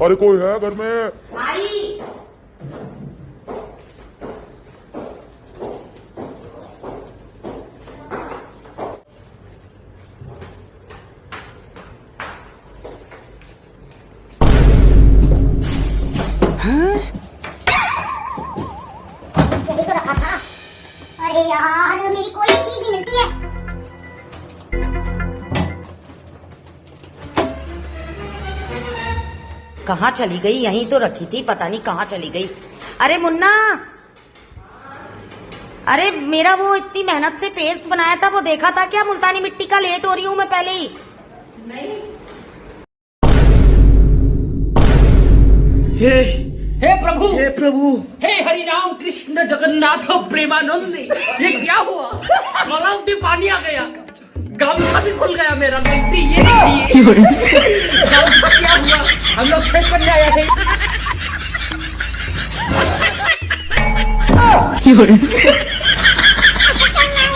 अरे कोई है घर में? आई। यही तो रखा था। अरे यार मेरी कोई चीज नहीं मिलती है। कहाँ चली गई? यहीं तो रखी थी, पता नहीं कहाँ चली गई। अरे मुन्ना, अरे मेरा वो इतनी मेहनत से पेस्ट बनाया था वो देखा था क्या? मुल्तानी मिट्टी का लेट हो रही हूँ मैं पहले ही। नहीं। हे प्रभु, हे प्रभु, हे हरि राम कृष्ण जगन्नाथ प्रेमानंद, ये क्या हुआ? गलाव में पानी आ गया, गामछा भी खुल गया मेरा। गलती ये नहीं की। गामछा क्या हुआ? हम लोग खेत करने आए थे।